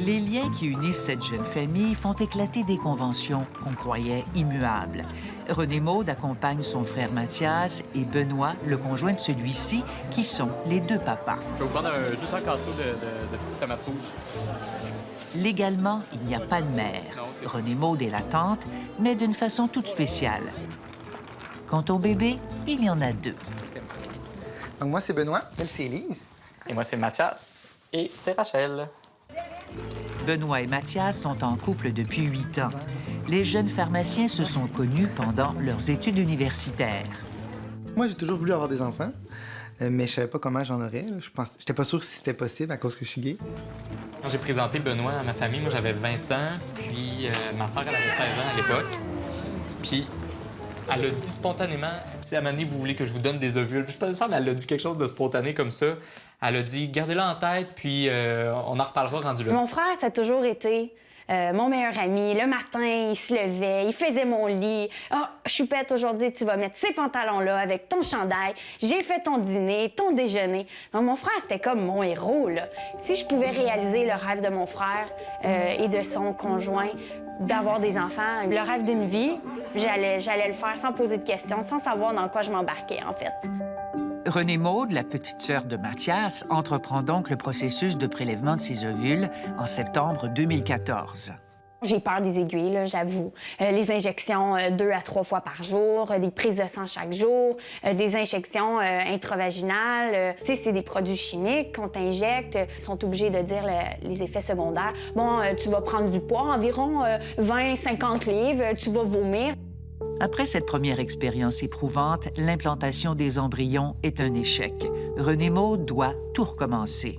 Les liens qui unissent cette jeune famille font éclater des conventions qu'on croyait immuables. René Maude accompagne son frère Mathias et Benoît, le conjoint de celui-ci, qui sont les deux papas. Je vais vous prendre juste un casseau de petites tomates rouges. Légalement, il n'y a pas de mère. René Maude est la tante, mais d'une façon toute spéciale. Quant au bébé, il y en a deux. Donc moi, c'est Benoît, elle, c'est Élise. Et moi, c'est Mathias. Et c'est Rachel. Benoît et Mathias sont en couple depuis 8 ans. Les jeunes pharmaciens se sont connus pendant leurs études universitaires. Moi, j'ai toujours voulu avoir des enfants, mais je savais pas comment j'en aurais. J'étais pas sûr si c'était possible à cause que je suis gay. Quand j'ai présenté Benoît à ma famille, moi, j'avais 20 ans, puis ma sœur, elle avait 16 ans à l'époque. Puis elle a dit spontanément, si à un moment donné, vous voulez que je vous donne des ovules. Je pense qu'elle a dit quelque chose de spontané comme ça. Elle a dit, gardez-le en tête, puis on en reparlera rendu là. Mon frère, ça a toujours été mon meilleur ami. Le matin, il se levait, il faisait mon lit. « Ah, oh, choupette, aujourd'hui, tu vas mettre ces pantalons-là avec ton chandail. J'ai fait ton dîner, ton déjeuner. » Donc, mon frère, c'était comme mon héros, là. Si je pouvais réaliser le rêve de mon frère et de son conjoint, d'avoir des enfants, le rêve d'une vie, j'allais le faire sans poser de questions, sans savoir dans quoi je m'embarquais, en fait. René Maude, la petite sœur de Mathias, entreprend donc le processus de prélèvement de ses ovules en septembre 2014. J'ai peur des aiguilles, là, j'avoue. Les injections 2 à 3 fois par jour, des prises de sang chaque jour, des injections intravaginales. Tu sais, c'est des produits chimiques qu'on t'injecte. Ils sont obligés de dire les effets secondaires. Bon, tu vas prendre du poids, environ 20-50 livres, tu vas vomir. Après cette première expérience éprouvante, l'implantation des embryons est un échec. René Maude doit tout recommencer.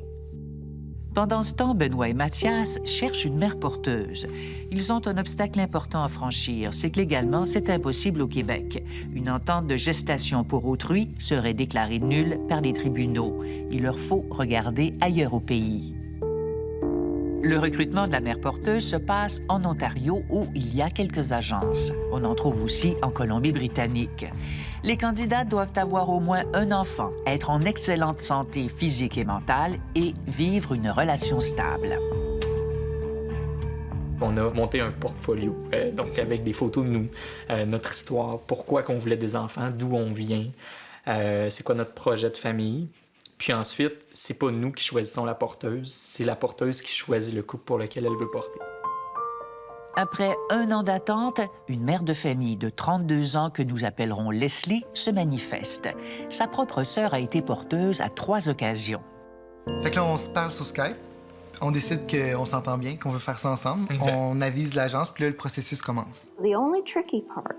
Pendant ce temps, Benoît et Mathias cherchent une mère porteuse. Ils ont un obstacle important à franchir, c'est que légalement, c'est impossible au Québec. Une entente de gestation pour autrui serait déclarée nulle par les tribunaux. Il leur faut regarder ailleurs au pays. Le recrutement de la mère porteuse se passe en Ontario, où il y a quelques agences. On en trouve aussi en Colombie-Britannique. Les candidats doivent avoir au moins un enfant, être en excellente santé physique et mentale et vivre une relation stable. On a monté un portfolio, donc avec des photos de nous, notre histoire, pourquoi qu'on voulait des enfants, d'où on vient, c'est quoi notre projet de famille. Puis ensuite, c'est pas nous qui choisissons la porteuse, c'est la porteuse qui choisit le couple pour lequel elle veut porter. Après 1 an d'attente, une mère de famille de 32 ans que nous appellerons Leslie se manifeste. Sa propre sœur a été porteuse à 3 occasions. Fait que là, on se parle sur Skype. On décide qu'on s'entend bien, qu'on veut faire ça ensemble. Exact. On avise l'agence, puis là, le processus commence. The only tricky part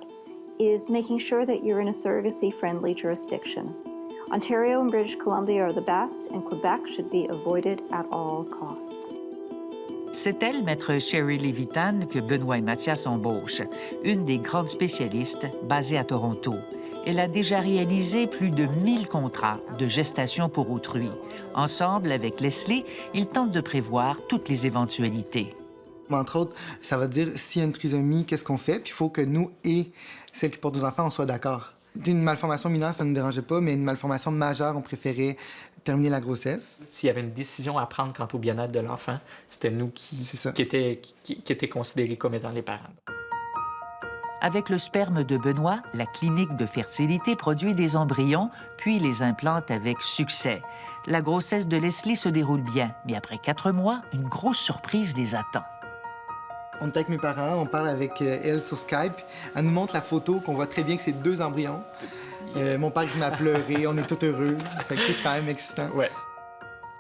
is making sure that you're in a surrogacy-friendly jurisdiction. Ontario and British Columbia are the best, and Quebec should be avoided at all costs. C'est elle, maître Sherry Levitan, que Benoît et Mathias embauchent, une des grandes spécialistes basée à Toronto. Elle a déjà réalisé plus de 1000 contrats de gestation pour autrui. Ensemble, avec Leslie, ils tentent de prévoir toutes les éventualités. Entre autres, ça va dire s'il y a une trisomie, qu'est-ce qu'on fait, puis il faut que nous et celle qui porte nos enfants, on soit d'accord. Une malformation mineure, ça ne nous dérangeait pas, mais une malformation majeure, on préférait terminer la grossesse. S'il y avait une décision à prendre quant au bien-être de l'enfant, c'était nous qui étaient considérés comme étant les parents. Avec le sperme de Benoît, la clinique de fertilité produit des embryons, puis les implante avec succès. La grossesse de Leslie se déroule bien, mais après 4 mois, une grosse surprise les attend. On est avec mes parents, on parle avec elle sur Skype. Elle nous montre la photo qu'on voit très bien que c'est 2 embryons. Mon père il m'a pleuré, on est tout heureux. Fait que c'est quand même excitant. Ouais.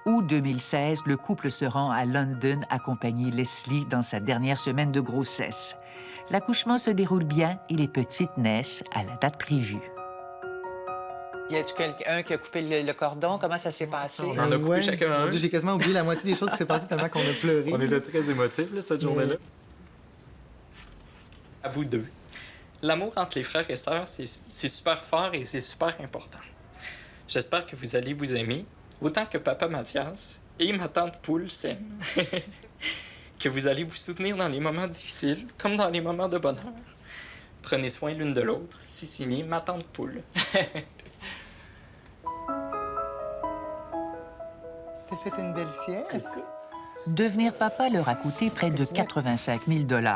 Août 2016, le couple se rend à London accompagner Leslie dans sa dernière semaine de grossesse. L'accouchement se déroule bien et les petites naissent à la date prévue. Y a-tu quelqu'un qui a coupé le cordon? Comment ça s'est passé? On en a coupé chacun un. Mon Dieu, j'ai quasiment oublié la moitié des choses qui s'est passées tellement qu'on a pleuré. On était très émotifs, là, cette journée-là. À vous deux. L'amour entre les frères et sœurs, c'est super fort et c'est super important. J'espère que vous allez vous aimer autant que papa Mathias et ma tante Poule s'aiment. Que vous allez vous soutenir dans les moments difficiles comme dans les moments de bonheur. Prenez soin l'une de l'autre. C'est signé ma tante Poule. T'as fait une belle sieste? Devenir papa leur a coûté près de 85 000 $.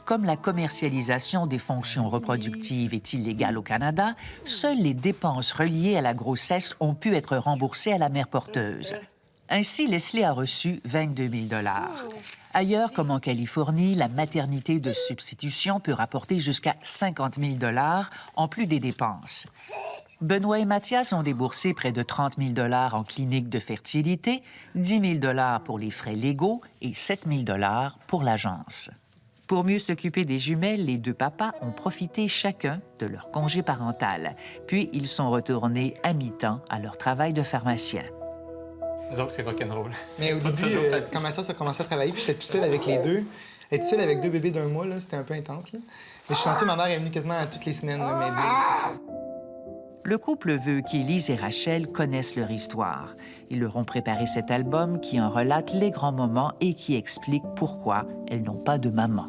Comme la commercialisation des fonctions reproductives est illégale au Canada, seules les dépenses reliées à la grossesse ont pu être remboursées à la mère porteuse. Ainsi, Leslie a reçu 22 000 $. Ailleurs, comme en Californie, la maternité de substitution peut rapporter jusqu'à 50 000 $ en plus des dépenses. Benoît et Mathias ont déboursé près de 30 000 $ en clinique de fertilité, 10 000 $ pour les frais légaux et 7 000 $ pour l'agence. Pour mieux s'occuper des jumelles, les deux papas ont profité chacun de leur congé parental. Puis, ils sont retournés à mi-temps à leur travail de pharmacien. Nous autres, c'est rock'n'roll. Mais au début, quand Mathias a commencé à travailler, puis j'étais tout seul avec les deux, être seul avec 2 bébés d'1 mois, là, c'était un peu intense. Là. Mais je suis chanceux, ma mère est venue quasiment à toutes les semaines là, m'aider. Le couple veut qu'Élise et Rachel connaissent leur histoire. Ils leur ont préparé cet album qui en relate les grands moments et qui explique pourquoi elles n'ont pas de maman.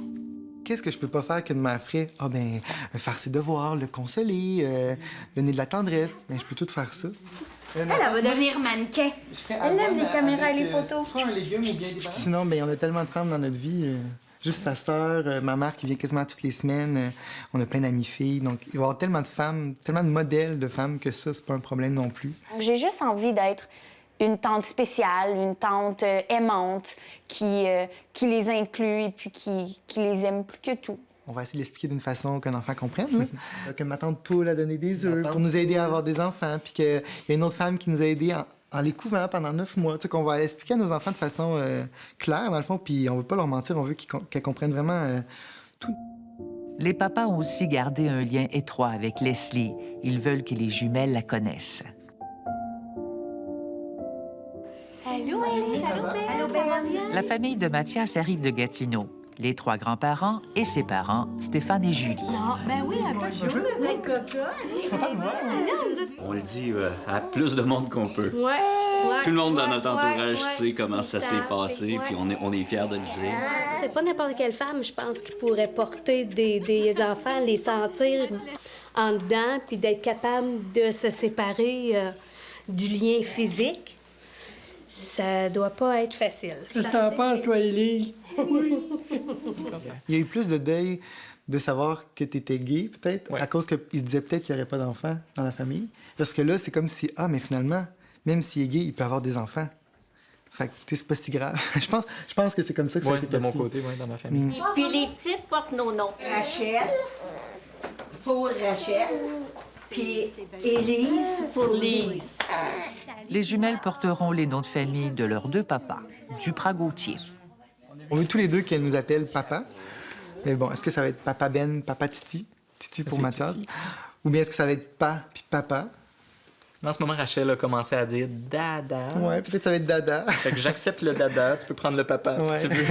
Qu'est-ce que je peux pas faire qu'une mère ferait? Ah ben, faire ses devoirs, le consoler, donner de la tendresse. Ben, je peux tout faire ça. Elle va devenir mannequin. Elle aime les caméras et les photos. Sinon, ben, on a tellement de femmes dans notre vie. Juste sa sœur, ma mère qui vient quasiment toutes les semaines. On a plein d'amies filles. Donc, il va y avoir tellement de femmes, tellement de modèles de femmes que ça, c'est pas un problème non plus. J'ai juste envie d'être une tante spéciale, une tante aimante qui les inclut et puis qui les aime plus que tout. On va essayer de l'expliquer d'une façon qu'un enfant comprenne. Que ma tante Poule a donné des œufs pour nous aider à avoir des enfants, puis qu'il y a une autre femme qui nous a aidés en les couvant pendant 9 mois. Tu sais, qu'on va expliquer à nos enfants de façon claire, dans le fond, puis on veut pas leur mentir, on veut qu'elles comprennent vraiment tout. Les papas ont aussi gardé un lien étroit avec Leslie. Ils veulent que les jumelles la connaissent. Allô, Élise, allô, Ben. La famille de Mathias arrive de Gatineau. Les 3 grands-parents et ses parents, Stéphane et Julie. Ben oui, un peu. On le dit à plus de monde qu'on peut. Ouais. Tout le monde dans notre entourage sait comment ça s'est passé, puis on est fiers de le dire. C'est pas n'importe quelle femme, je pense, qui pourrait porter des enfants, les sentir en dedans, puis d'être capable de se séparer du lien physique. Ça doit pas être facile. Qu'est-ce que t'en penses, toi, Élise? Oui. Il y a eu plus de deuil de savoir que tu étais gay, peut-être, à cause qu'il se disait peut-être qu'il n'y aurait pas d'enfants dans la famille. Parce que là, c'est comme si, mais finalement, même s'il est gay, il peut avoir des enfants. Fait que, tu sais, c'est pas si grave. je pense que c'est comme ça que ça a été de mon perçu. côté, dans ma famille. Puis les petites portent nos noms. Rachel, pour Rachel, puis Élise pour Lise. Les jumelles porteront les noms de famille de leurs 2 papas, Duprat-Gauthier. On veut tous les deux qu'elle nous appelle papa. Mais bon, est-ce que ça va être papa Ben, papa Titi? Titi pour Mathias. Titi. Ou bien est-ce que ça va être pa puis papa? En ce moment, Rachel a commencé à dire « dada ». Ouais, peut-être ça va être dada. Fait que j'accepte le dada, tu peux prendre le papa si tu veux.